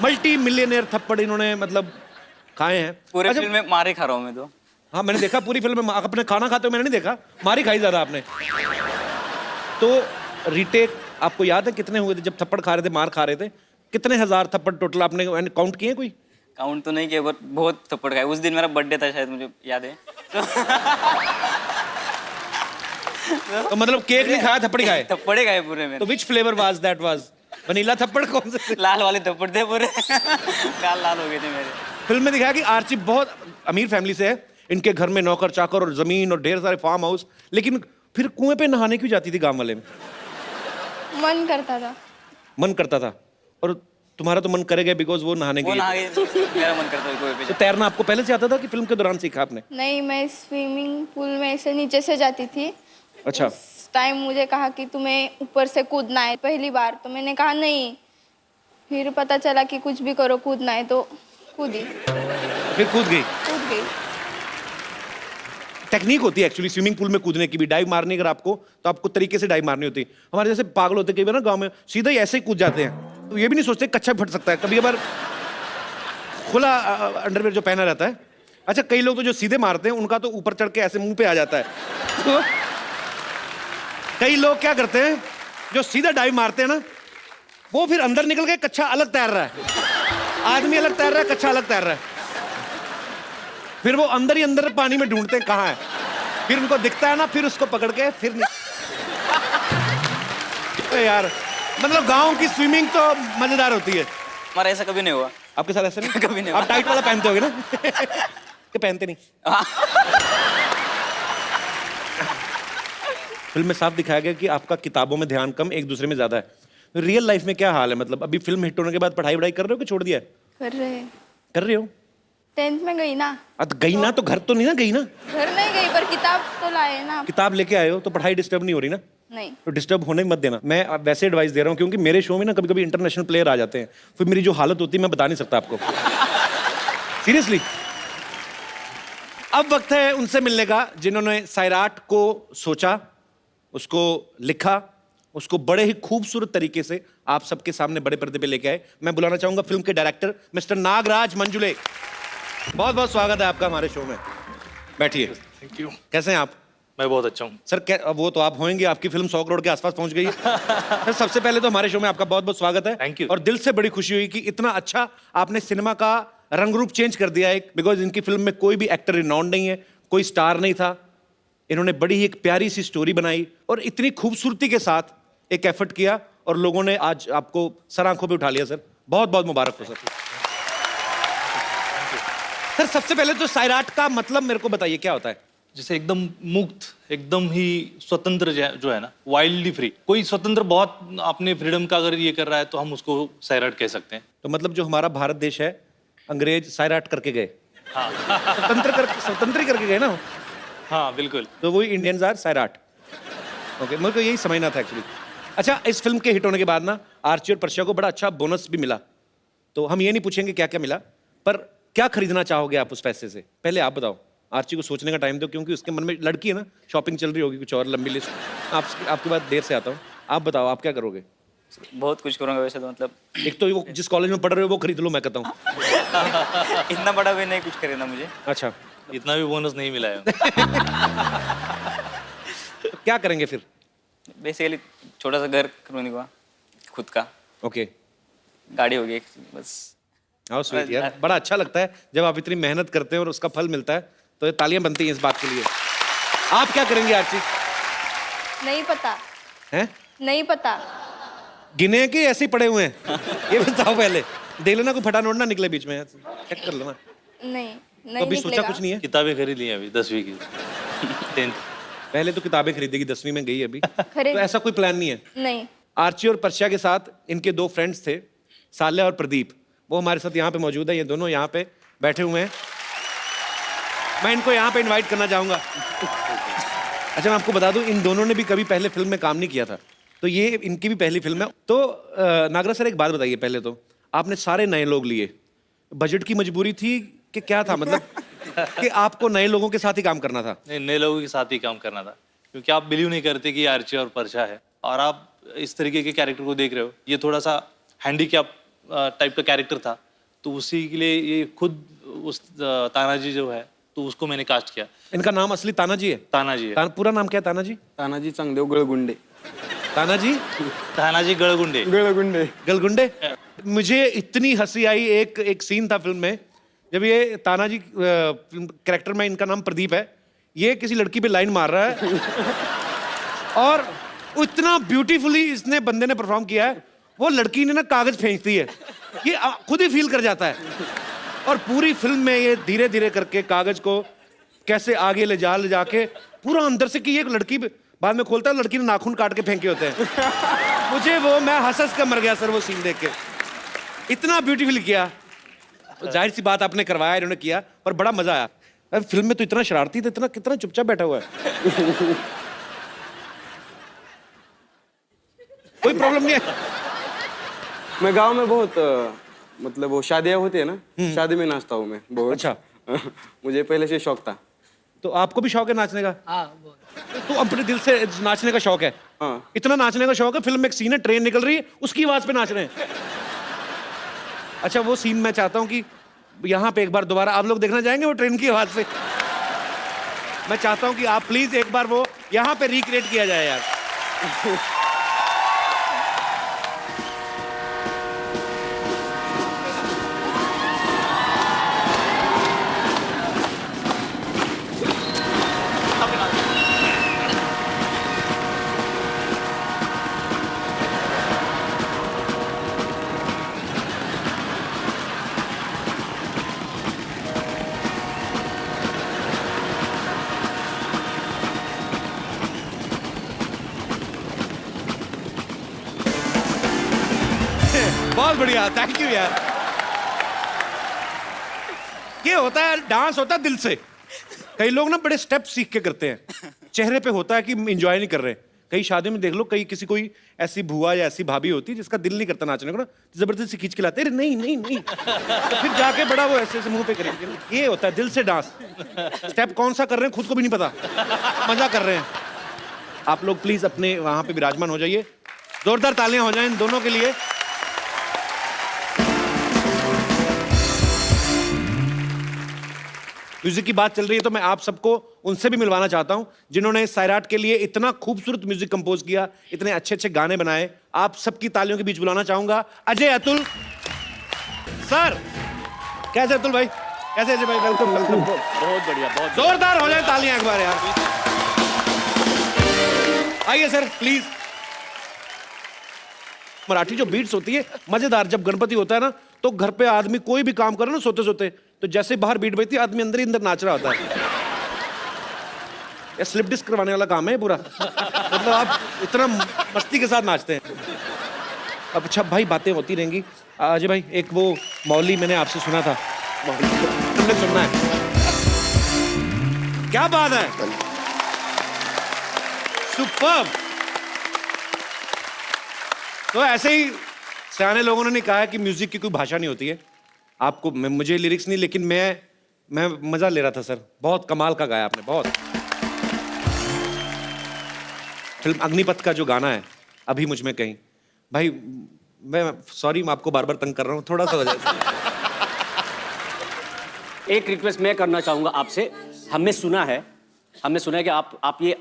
मल्टी मिलियनेयर थप्पड़ इन्होंने मतलब खाए हैं। पूरे अच्छा, फिल्म में मारे खा रहा हूँ मैं तो। हाँ, मैंने देखा पूरी फिल्म में। अपने खाना खाते हुए मैंने नहीं देखा, मारी खाई ज्यादा आपने। तो रीटेक आपको याद है कितने हुए थे जब थप्पड़ खा रहे थे, मार खा रहे थे? कितने हजार थप्पड़ टोटल आपने काउंट किए कोई? काउंट तो नहीं किया, बट बहुत थप्पड़ खाए। उस दिन मेरा बर्थडे था शायद, मुझे याद है। तो मतलब केक नहीं खाया, थप्पड़ खाए? थप्पड़े खाए पूरे में। तो which flavour was that? Was vanilla थप्पड़? कौन से? लाल वाले थप्पड़ थे पूरे। गाल लाल हो गए थे मेरे। फिल्म में दिखाया कि आर्ची बहुत अमीर फैमिली से है, इनके घर में नौकर चाकर और जमीन और ढेर सारे फार्म हाउस, लेकिन फिर कुएं पे नहाने क्यों जाती थी गांव वाले में? मन करता था। मन करता था, और तुम्हारा तो मन करेगा बिकॉज वो नहाने वो गई। नहा गए, मेरा मन करता है कोई पे तो तैरना आपको पहले से आता था कि फिल्म के दौरान सीखा आपने? नहीं, मैं स्विमिंग पूल में ऐसे नीचे से जाती थी। अच्छा। उस टाइम मुझे कहा कि तुम्हें ऊपर से कूदना है पहली बार, तो मैंने कहा नहीं। फिर पता चला कि कुछ भी करो कूदना है, तो कूदी। फिर कूद गई? कूद गई। टेक्निक होती है एक्चुअली स्विमिंग पूल में कूदने की भी। डाइव मारनी अगर आपको, तो आपको तरीके से डाइव मारनी होती है। हमारे जैसे पागल होते कई बार ना गांव में, सीधा ही ऐसे ही कूद जाते हैं, तो ये भी नहीं सोचते कच्चा फट सकता है। कभी कभार खुला अंडरवेयर जो पहना रहता है। अच्छा, कई लोग तो जो सीधे मारते हैं उनका तो ऊपर चढ़ के ऐसे मुंह पे आ जाता है। तो कई लोग क्या करते हैं, जो सीधा डाइव मारते हैं ना, वो फिर अंदर निकल के कच्चा अलग तैर रहा है, आदमी अलग तैर रहा है, कच्चा अलग तैर रहा है। फिर वो अंदर ही अंदर पानी में ढूंढते हैं कहाँ है, फिर उनको दिखता है ना, फिर उसको पकड़ के फिर यार, मतलब गांव की स्विमिंग तो मजेदार होती है। हमारा ऐसा कभी नहीं हुआ। आपके साथ ऐसा नहीं? कभी नहीं। आप टाइट वाला पहनते होगे ना? कि पहनते नहीं? फिल्म में साफ दिखाया गया कि आपका किताबों में ध्यान कम, एक दूसरे में ज्यादा है। रियल लाइफ में क्या हाल है? मतलब अभी फिल्म हिट होने के बाद पढ़ाई वढ़ाई कर रहे हो कि छोड़ दिया है? कर रहे हैं। कर रहे हो? 10th में गई ना। तो गई ना, तो घर तो नहीं ना गई ना? घर नहीं गई, पर किताब तो लाए ना। किताब लेके आए हो तो पढ़ाई डिस्टर्ब नहीं हो रही ना? नहीं। तो डिस्टर्ब होने मत देना। मैं अब वैसे एडवाइस दे रहा हूँ क्योंकि मेरे शो में ना कभी कभी इंटरनेशनल प्लेयर आ जाते हैं, फिर मेरी जो हालत होती है मैं बता नहीं सकता आपको। सीरियसली। अब वक्त है उनसे मिलने का जिन्होंने सैराट को सोचा, उसको लिखा, उसको बड़े ही खूबसूरत तरीके से आप सबके सामने बड़े पर्दे पे लेके आए। मैं बुलाना चाहूंगा फिल्म के डायरेक्टर मिस्टर नागराज मंजुले। बहुत बहुत स्वागत है आपका हमारे शो में। बैठिए। Thank you. कैसे हैं आप? मैं बहुत अच्छा हूँ सर। वो तो आप होंगे, आपकी फिल्म 100 करोड़ के आसपास पहुंच गई है। सर, सबसे पहले तो हमारे शो में आपका बहुत बहुत स्वागत है। Thank you। और दिल से बड़ी खुशी हुई कि इतना अच्छा आपने सिनेमा का रंग रूप चेंज कर दिया है, बिकॉज इनकी फिल्म में कोई भी एक्टर रिनाउंड नहीं है, कोई स्टार नहीं था। इन्होंने बड़ी ही एक प्यारी सी स्टोरी बनाई और इतनी खूबसूरती के साथ एक एफर्ट किया, और लोगों ने आज आपको सर आंखों पे उठा लिया। सर, बहुत बहुत मुबारक हो सर। सर, सबसे पहले तो सैराट का मतलब मेरे को बताइए, क्या होता है? जैसे एकदम मुक्त, एकदम ही स्वतंत्र जो है ना, वाइल्डली फ्री। कोई स्वतंत्र बहुत अपने फ्रीडम का अगर ये कर रहा है तो हम उसको सैराट कह सकते हैं। तो मतलब जो हमारा भारत देश है, अंग्रेज सैराट करके गए। हाँ। स्वतंत्र ही करके गए ना। हाँ बिल्कुल। तो वही इंडियंस आर सैराट। ओके, मेरे को यही समझना था एक्चुअली। अच्छा, इस फिल्म के हिट होने के बाद ना आर्ची और पर्शिया को बड़ा अच्छा बोनस भी मिला। तो हम ये नहीं पूछेंगे क्या क्या मिला, पर क्या खरीदना चाहोगे आप उस पैसे से? पहले आप बताओ। आर्ची को सोचने का टाइम दो, क्योंकि उसके मन में लड़की है ना, शॉपिंग चल रही होगी कुछ और लंबी लिस्ट। आपके बाद देर से आता हूँ। आप बताओ, आप क्या करोगे? बहुत कुछ करूँगा वैसे तो, मतलब एक तो वो जिस कॉलेज में पढ़ रहे हो वो खरीद लो, मैं कहता हूँ। इतना बड़ा भी नहीं कुछ खरीदना मुझे। अच्छा, इतना भी बोनस नहीं मिला है। तो क्या करेंगे फिर? बेसिकली छोटा सा घर खरीदने का खुद का। ओके, गाड़ी हो गई बस। हाउ स्वीट यार, बड़ा अच्छा लगता है जब आप इतनी मेहनत करते हैं और उसका फल मिलता है, तो ये तालियां बनती हैं इस बात के लिए। आप क्या करेंगे आरची? नहीं पता, हैं? नहीं पता। गिने के ऐसे ही पड़े हुए हैं? ये बताओ पहले, देख लेना कोई फटा नोट ना निकले बीच में, चेक कर लेना। नहीं, तो नहीं अभी सोचा निकलेगा। कुछ नहीं है? किताबें खरीद ली हैं अभी 10वीं की 10th। पहले तो किताबें खरीदेगी, 10वीं में गई अभी, खरीद- तो ऐसा कोई प्लान नहीं है? नहीं। आर्ची और पर्शिया के साथ इनके 2 फ्रेंड्स थे, साल्या और प्रदीप, वो हमारे साथ यहाँ पे मौजूद है। ये दोनों यहाँ पे बैठे हुए हैं, मैं इनको यहाँ पे इनवाइट करना चाहूंगा। अच्छा, मैं आपको बता दूं, इन दोनों ने भी कभी पहले फिल्म में काम नहीं किया था, तो ये इनकी भी पहली फिल्म है। तो नागराज सर, एक बात बताइए, पहले तो आपने सारे नए लोग लिए, बजट की मजबूरी थी कि क्या था, मतलब कि आपको नए लोगों के साथ ही काम करना था? नहीं, नए लोगों के साथ ही काम करना था, क्योंकि आप बिलीव नहीं करते कि आर्ची और पर्शा है, और आप इस तरीके के कैरेक्टर को देख रहे हो। ये थोड़ा सा हैंडीकैप टाइप का कैरेक्टर था, तो उसी के लिए ये खुद उस तानाजी जो है, तो उसको मैंने कास्ट किया। इनका नाम असली तानाजी है? तानाजी है। पूरा नाम क्या है तानाजी? तानाजी चांगदेव गळगुंडे। तानाजी? तानाजी गळगुंडे। गळगुंडे। गलगुंडे। मुझे इतनी हंसी आई, एक सीन था फिल्म में, जब ये तानाजी कैरेक्टर में, इनका नाम प्रदीप है, ये किसी लड़की पे लाइन मार रहा है और इतना ब्यूटीफुली इसने बंदे ने परफॉर्म किया है, वो लड़की ने ना कागज फेंकती है, ये खुद ही फील कर जाता है, और पूरी फिल्म में ये धीरे धीरे करके कागज को कैसे आगे ले जाके पूरा अंदर से, कि ये लड़की बाद में खोलता है, लड़की ने नाखून काट के फेंके होते हैं। मुझे वो, मैं हंस कर मर गया सर वो सीन देख के, इतना ब्यूटीफुल किया। तो जाहिर सी बात, आपने करवाया, इन्होंने किया, पर बड़ा मजा आया। अब फिल्म में तो इतना शरारती था, कितना चुपचाप बैठा हुआ है। कोई प्रॉब्लम नहीं है? मैं गांव में बहुत मतलब वो शादियां होती है ना, शादी में नाचता हूँ मैं बहुत। अच्छा। मुझे पहले से शौक था। तो आपको भी शौक है नाचने का? तो अपने दिल से नाचने का शौक है? हाँ। इतना नाचने का शौक है, फिल्म में एक सीन है, ट्रेन निकल रही है, उसकी आवाज पे नाच रहे हैं। अच्छा, वो सीन मैं चाहता हूँ कि यहाँ पे एक बार दोबारा आप लोग देखना चाहेंगे, वो ट्रेन की आवाज से? मैं चाहता हूँ कि आप प्लीज एक बार वो यहाँ पे रिक्रिएट किया जाए यार। बहुत बढ़िया, थैंक यू यार। ये होता है, डांस होता है दिल से। कई लोग ना बड़े स्टेप सीख के करते हैं, चेहरे पे होता है कि एंजॉय नहीं कर रहे। कई शादी में देख लो, कई किसी कोई ऐसी बुआ या ऐसी भाभी होती है जिसका दिल नहीं करता नाचने को ना, जबरदस्ती खींच के लाते, अरे नहीं नहीं नहीं, तो फिर जाके बड़ा वो ऐसे ऐसे मुंह पे करेंगे। ये होता है दिल से डांस। स्टेप कौन सा कर रहे हैं खुद को भी नहीं पता, मजा कर रहे हैं। आप लोग प्लीज अपने वहां पे विराजमान हो जाइए, जोरदार तालियां हो जाएं इन दोनों के लिए। म्यूजिक की बात चल रही है, तो मैं आप सबको उनसे भी मिलवाना चाहता हूं जिन्होंने सैराट के लिए इतना खूबसूरत म्यूजिक कंपोज किया, इतने अच्छे अच्छे गाने बनाए। आप सबकी तालियों के बीच बुलाना चाहूंगा अजय अतुल सर। कैसे अतुल भाई? कैसे अजय भाई? Welcome welcome. बहुत बढ़िया, बहुत जोरदार हो जाए तालियां एक बार यार। आइए सर प्लीज। मराठी जो बीट्स होती है मजेदार, जब गणपति होता है ना, तो घर पे आदमी कोई भी काम करे ना सोते सोते, तो जैसे बाहर बीट बजती है आदमी अंदर ही अंदर नाच रहा होता है। ये स्लिप डिस्क करवाने वाला काम है पूरा। मतलब आप इतना मस्ती के साथ नाचते हैं। अब अच्छा भाई, बातें होती रहेंगी। अजय भाई, एक वो मौली मैंने आपसे सुना था, तुमने सुनना है? क्या बात है, सुपर्ब। तो ऐसे ही सियाने लोगों ने कहा है कि म्यूजिक की कोई भाषा नहीं होती है। आपको मुझे लिरिक्स नहीं, लेकिन मैं मजा ले रहा था सर। बहुत कमाल का गाया आपने, बहुत। फिल्म अग्निपथ का जो गाना है, अभी मुझ में कहीं, भाई मैं सॉरी, मैं आपको बार बार तंग कर रहा हूँ, थोड़ा सा हो जाए। एक रिक्वेस्ट मैं करना चाहूंगा आपसे। हमने सुना है कि आप ये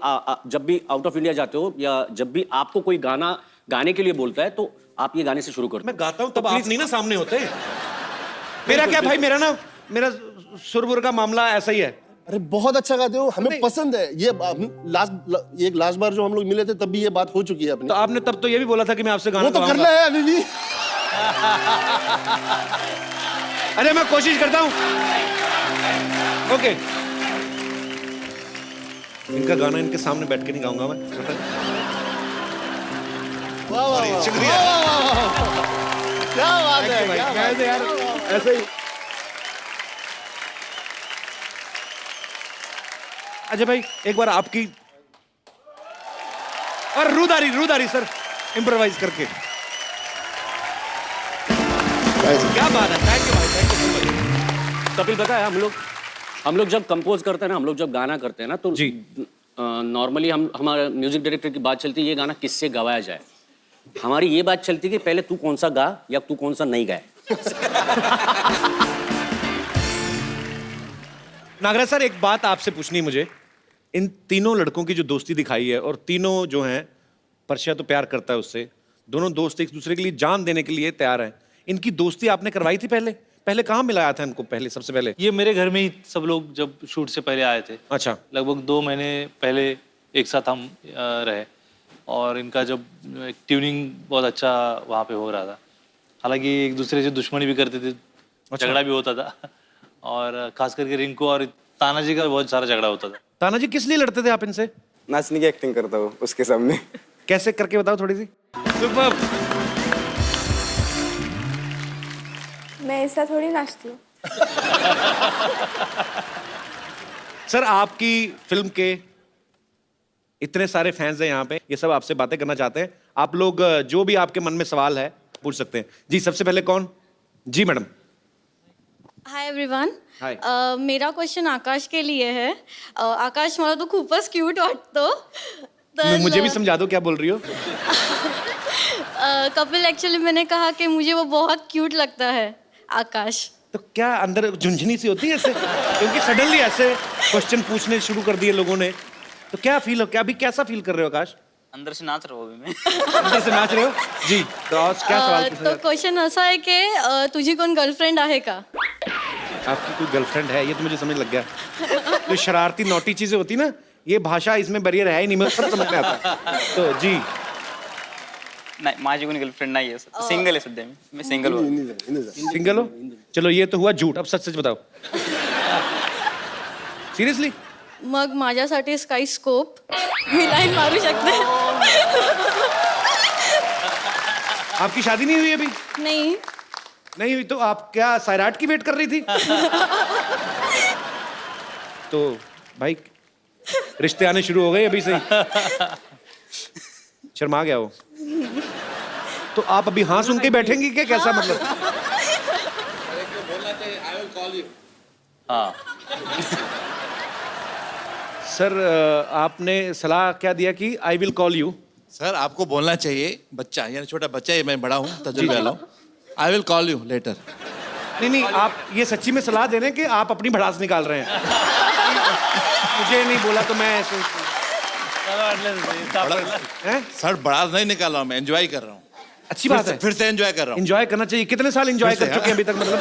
जब भी आउट ऑफ इंडिया जाते हो या जब भी आपको कोई गाना गाने के लिए बोलता है, तो आप ये गाने से शुरू करो। मैं गाता हूँ तब आप नहीं ना सामने होते। मेरा क्या भाई, मेरा सुरबुर का मामला ऐसा ही है। अरे बहुत अच्छा गाते हो, हमें पसंद है ये। लास्ट बार जो हम लोग मिले थे तब भी ये बात हो चुकी है अपनी। तो आपने तब तो ये भी बोला था कि मैं आपसे गाना वो तो करना है अभी भी। अरे मैं कोशिश करता हूँ। ओके, इनका गाना इनके सामने बैठ के नहीं गाऊंगा मैं। शुक्रिया, क्या बात है, क्या बात है यार, ऐसे ही। अजय भाई एक बार आपकी और रूदारी सर इम्प्रोवाइज करके। क्या बात है, थैंक यू भाई, थैंक यू। कपिल पता है हम लोग जब कंपोज करते हैं ना, हम लोग जब गाना करते हैं ना, तो जी नॉर्मली हमारे म्यूजिक डायरेक्टर की बात चलती है ये गाना किससे गवाया जाए। हमारी ये बात चलती है कि पहले तू कौन सा गा या तू कौन सा नहीं गाए। नागराज सर एक बात आपसे पूछनी मुझे, इन तीनों लड़कों की जो दोस्ती दिखाई है और तीनों जो हैं, परशिया तो प्यार करता है उससे, दोनों दोस्त एक दूसरे के लिए जान देने के लिए तैयार हैं, इनकी दोस्ती आपने करवाई थी पहले कहाँ मिलाया था इनको पहले, सबसे पहले? ये मेरे घर में ही सब लोग जब शूट से पहले आए थे। अच्छा। लगभग 2 महीने पहले एक साथ हम रहे और इनका जब ट्यूनिंग बहुत अच्छा वहाँ पे हो रहा था। हालांकि एक दूसरे से दुश्मनी भी करते थे, झगड़ा भी होता था और खास करके रिंकू और तानाजी का बहुत सारा झगड़ा होता था। तानाजी किस लिए लड़ते थे आप इनसे? नाचने की एक्टिंग करता हूँ उसके सामने। कैसे करके बताओ थोड़ी सी। सुपर। मैं ऐसा थोड़ी नाचती हूँ। सर आपकी फिल्म के इतने सारे फैंस हैं यहाँ पे, ये सब आपसे बातें करना चाहते हैं। आप लोग जो भी आपके मन में सवाल है पूछ सकते हैं। जी सबसे पहले कौन? जी मैडम। Hi everyone. हाय। मेरा क्वेश्चन आकाश के लिए है। आकाश मला तो खूपच क्यूट वाटतो। तर मुझे भी समझा दो क्या बोल रही हो। कपिल एक्चुअली मैंने कहा कि मुझे वो बहुत क्यूट लगता है आकाश। तो क्या अंदर झुंझुनी सी होती है ऐसे, क्योंकि सडनली ऐसे क्वेश्चन पूछने शुरू कर दिए लोगों ने, तो क्या फील हो, क्या अभी कैसा फील कर रहे हो आकाश? अंदर से नाच रहा हूँ अभी मैं। अंदर से नाच रहे हो जी। तो आज क्या सवाल पूछा? तो क्वेश्चन ऐसा है कि तुझी कोण गर्लफ्रेंड आहे का? आपकी कोई गर्लफ्रेंड है? ये तो मुझे समझ लग गया। तो शरारती नोटी चीजें होती ना, ये भाषा इसमें बैरियर है ही नहीं, मुझे सब समझ में आता है। तो जी नाही माझी कोणी गर्लफ्रेंड नाही आहे, सिंगल आहे सध्या मी सिंगल हूँ। सिंगल हो? चलो ये तो हुआ झूठ, अब सच सच बताओ। सीरियसली? मग माझ्यासाठी स्काई स्कोप मी लाईन मारू शकते? आपकी शादी नहीं हुई अभी? नहीं हुई तो आप क्या सायराट की वेट कर रही थी? तो भाई रिश्ते आने शुरू हो गए अभी से ही। शर्मा गया वो। तो आप अभी हाँ सुन के बैठेंगी क्या, कैसा मतलब? हाँ सर आपने सलाह क्या दिया कि I will call you? Sir आपको बोलना चाहिए, बच्चा यानी छोटा बच्चा है, मैं बड़ा हूँ, तजुर्बा वाला हूँ। I will call you later. नहीं आप ये सच्ची में सलाह दे रहे हैं कि आप अपनी भड़ास निकाल रहे हैं? मुझे नहीं बोला तो मैं ऐसे। सर बड़ा नहीं निकाल रहा हूँ, मैं एंजॉय कर रहा हूँ। अच्छी बात है, फिर से एंजॉय कर रहा हूँ। एंजॉय करना चाहिए। कितने साल एंजॉय कर चुके हैं अभी तक? मतलब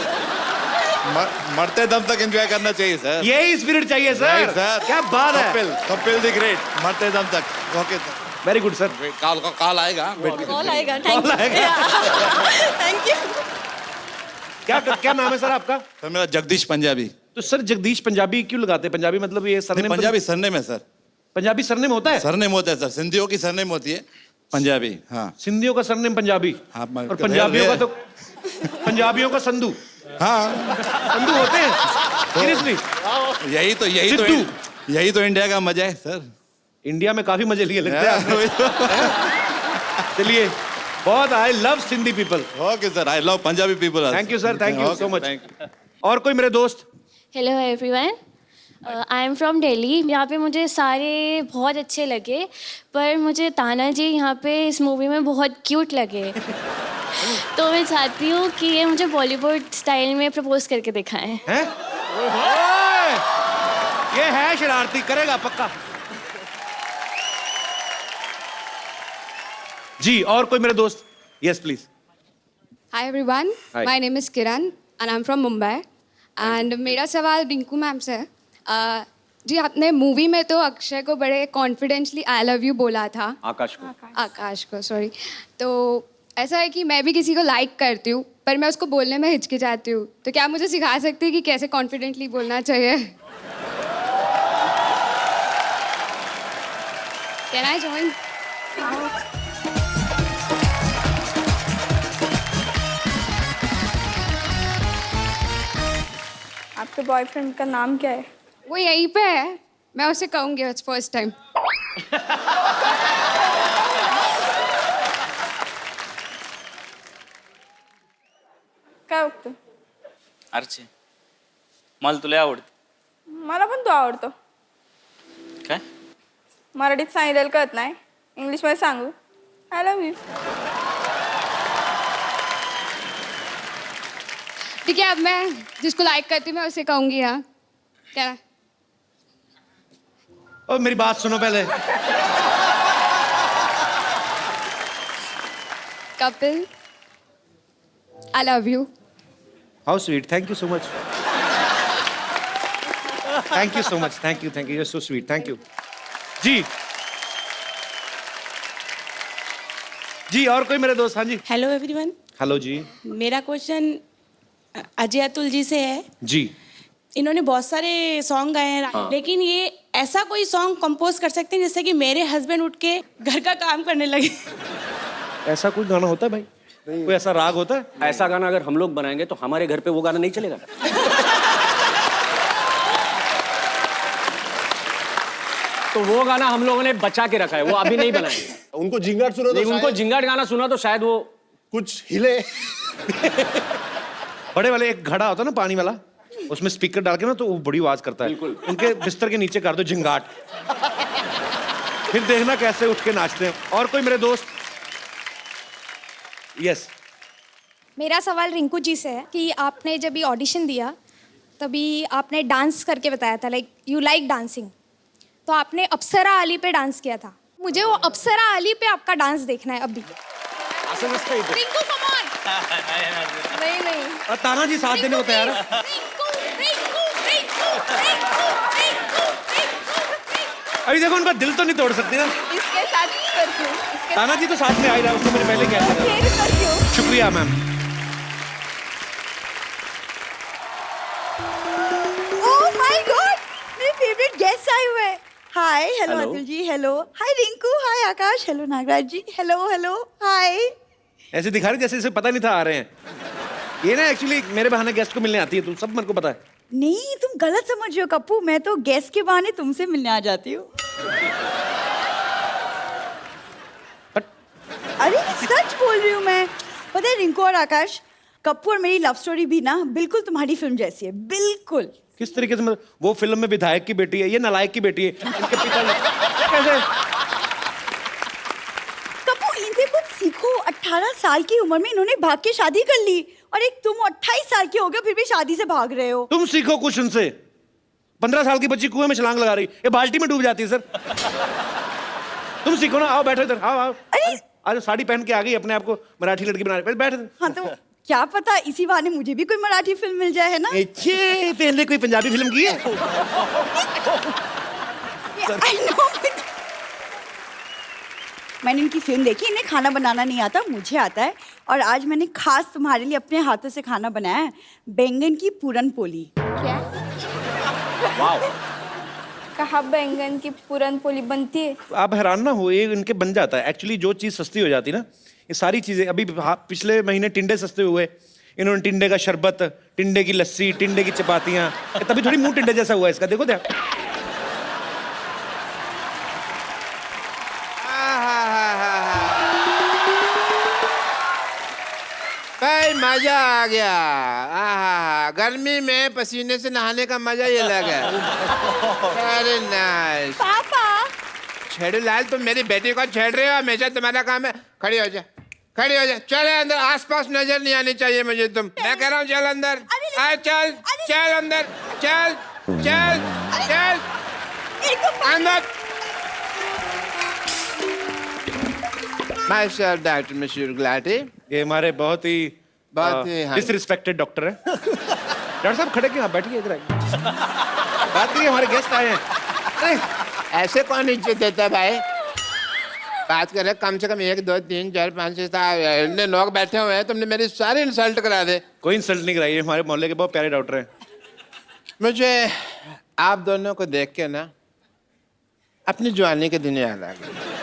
मरते दम तक एंजॉय करना चाहिए सर। यही स्पिरिट चाहिए सर। क्या बात है। कपिल द ग्रेट, मरते दम तक। Okay sir, very good sir. Call आएगा। कॉल आएगा। Thank you. क्या नाम है सर आपका? सर मेरा जगदीश पंजाबी। तो सर जगदीश पंजाबी क्यों लगाते हैं? पंजाबी मतलब ये सरनेम? पंजाबी सरनेम है सर। पंजाबी सरनेम होता है? सरनेम होता है सर, सिंधियों की सरनेम होती है पंजाबी। हाँ सिंधियों का सरनेम पंजाबी। हाँ, और पंजाबियों का तो पंजाबियों का संधू। हाँ संधू होते हैं सीरियसली? यही तो इंडिया का मजा है सर। इंडिया में काफी मजे लिए लगते हैं। चलिए बहुत, I love Sindhi people. Okay sir, I love Punjabi people. Thank you sir, thank you so much. और कोई मेरे दोस्त? Hello everyone, I am from Delhi. यहाँ पे मुझे सारे बहुत अच्छे लगे, पर मुझे तानाजी यहाँ पे इस मूवी में बहुत क्यूट लगे। तो मैं चाहती हूँ कि ये मुझे बॉलीवुड स्टाइल में प्रपोज करके दिखाएं। हैं? ये है शरारती, करेगा पक्का। जी और कोई मेरे दोस्त? Yes please. Hi everyone, Hi. my name is Kiran and I'm from Mumbai. And मेरा सवाल रिंकू मैम से है। जी आपने मूवी में तो अक्षय को बड़े कॉन्फिडेंटली आई लव यू बोला था। आकाश को सॉरी। तो ऐसा है कि मैं भी किसी को लाइक करती हूँ पर मैं उसको बोलने में हिचकिचाती हूँ, तो क्या आप मुझे सिखा सकती हैं कि कैसे कॉन्फिडेंटली बोलना चाहिए? Can I join? आपके बॉयफ्रेंड का नाम क्या है? वो यहीं पे है, मैं उसे कहूँगी इट्स फर्स्ट टाइम। काय बघतो? आरची मला तुला आवडतं. मला पण तो आवडतो. काय? मराठीत सांगितलेलं कळत नाही, इंग्लिशमध्ये सांगू? I love you. ठीक है, अब मैं जिसको लाइक करती हूँ मैं उसे कहूँगी। हाँ क्या? और मेरी बात सुनो पहले। Kapil, I love you. How sweet, thank you so much. Thank you so much, thank you, you are so sweet, thank you. जी जी, और कोई मेरे दोस्त? हाँ जी। हेलो एवरीवन, हेलो जी। मेरा क्वेश्चन अजय अतुल जी से है। जी। इन्होंने बहुत सारे सॉन्ग गाए हैं, हाँ। लेकिन ये ऐसा कोई सॉन्ग कंपोज कर सकते हैं जिससे कि मेरे हस्बैंड उठ के घर का काम करने लगे। ऐसा कोई गाना होता है भाई? कोई ऐसा राग होता है? ऐसा गाना अगर हम लोग बनाएंगे तो हमारे घर पे वो गाना नहीं चलेगा। तो वो गाना हम लोगों ने बचा के रखा है, वो अभी नहीं बनाएंगे। उनको जिंगाट सुना तो उनको जिंगाट गाना सुना तो शायद वो कुछ हिले। बड़े वाले एक घड़ा होता है ना पानी वाला, उसमें स्पीकर डाल के ना तो वो बड़ी आवाज करता है। उनके बिस्तर के नीचे कर दो जिंगाट, फिर देखना कैसे उठ के नाचते हैं। और कोई मेरे दोस्त? यस। मेरा सवाल रिंकू जी से है कि आपने जब ये ऑडिशन दिया तभी आपने डांस करके बताया था, लाइक यू लाइक डांसिंग, तो आपने अप्सरा अली पे डांस किया था। मुझे वो अप्सरा अली पे आपका डांस देखना है अभी। Rinku come on. नहीं नहीं, और तानाजी साथ देने को तैयार है। अभी देखो उनका दिल तो नहीं तोड़ सकती ना। इसके साथ करती हूँ। तानाजी तो साथ में आ ही रहा, उसको मैंने पहले कहा था। शुक्रिया मैम। ओह माय गॉड, मेरे फेवरेट गेस्ट आए हुए हैं। हाय, hello Hello. Atul ji, hello, हाय रिंकू, हाय आकाश, हेलो नागराज जी, हेलो हेलो, हाय। ऐसे दिखा रहे जैसे इसे पता नहीं था आ रहे हैं। ये ना एक्चुअली मेरे बहाने गेस्ट को मिलने आती है, तुम सब मेरे को पता है। नहीं, तुम गलत समझ रहे हो कप्पू, मैं तो गेस्ट के बहाने तुमसे मिलने आ जाती हूँ। अरे सच बोल रही हूँ मैं। पता है रिंकू और आकाश, कप्पू और मेरी लव स्टोरी भी ना बिल्कुल तुम्हारी फिल्म जैसी है, बिल्कुल। किस तरीके से? मतलब वो फिल्म में विधायक की बेटी है, ये नालायक की बेटी है। इनके पिता कैसे? कप्पू इनसे कुछ सीखो। 18 साल की उम्र में इन्होंने भाग के शादी कर ली, और एक तुम 28 साल के हो गए फिर भी शादी से भाग रहे हो। तुम सीखो कुछ उनसे। 15 साल की बच्ची कुएं में छलांग लगा रही, ये बाल्टी में डूब जाती है सर। तुम सीखो ना, आओ बैठो इधर, आओ आओ। आज साड़ी पहन के आ गई, अपने आप को मराठी लड़की बना रही, बैठ। हाँ तो क्या पता इसी बहाने मुझे भी कोई मराठी फिल्म मिल जाए, है ना? अच्छे, पहले कोई पंजाबी फिल्म की है? I know, but मैंने इनकी फिल्म देखी, इन्हें खाना बनाना नहीं आता, मुझे आता है। और आज मैंने खास तुम्हारे लिए अपने हाथों से खाना बनाया है, बैंगन की पूरन पोली। क्या? कहाँ बैंगन की पूरन पोली बनती है? आप हैरान ना हो, ये इनके बन जाता है। एक्चुअली जो चीज़ सस्ती हो जाती है ना, ये सारी चीज़ें अभी पिछले महीने टिंडे सस्ते हुए, इन्होंने टिंडे का शरबत, टिंडे की लस्सी, टिंडे की चपातियाँ, तभी थोड़ी मुंह टिंडे जैसा हुआ इसका, देखो क्या। भाई मजा आ गया। आहा, गर्मी में पसीने से नहाने का मजा ही अलग है। Very nice. पापा छेड़ू लाल, तुम मेरी बेटी को छेड़ रहे हो, हमेशा तुम्हारा काम है। खड़ी हो जा, खड़ी हो जा, चल अंदर, आसपास नजर नहीं आनी चाहिए मुझे तुम। मैं कह रहा हूँ चल अंदर, आ चल, चल अंदर, चल चल चल अंदर। My self doctor mister Gulati. ये हमारे बहुत ही हाँ। डिसरिस्पेक्टेड डॉक्टर है। डॉक्टर साहब खड़े क्यों, आप बैठिए इधर आइए। बात करिए, हमारे गेस्ट आए हैं। अरे ऐसे कौन इज्जत देता है भाई? बात कर रहे कम से कम 1 2 3 4 5 6 7 लोग बैठे हुए हैं, तुमने मेरी सारी इंसल्ट करा दे। कोई इंसल्ट नहीं कराई, हमारे मोहल्ले के बहुत प्यारे डॉक्टर हैं। मुझे आप दोनों को देख के ना अपनी जवानी के दिन याद आ गए।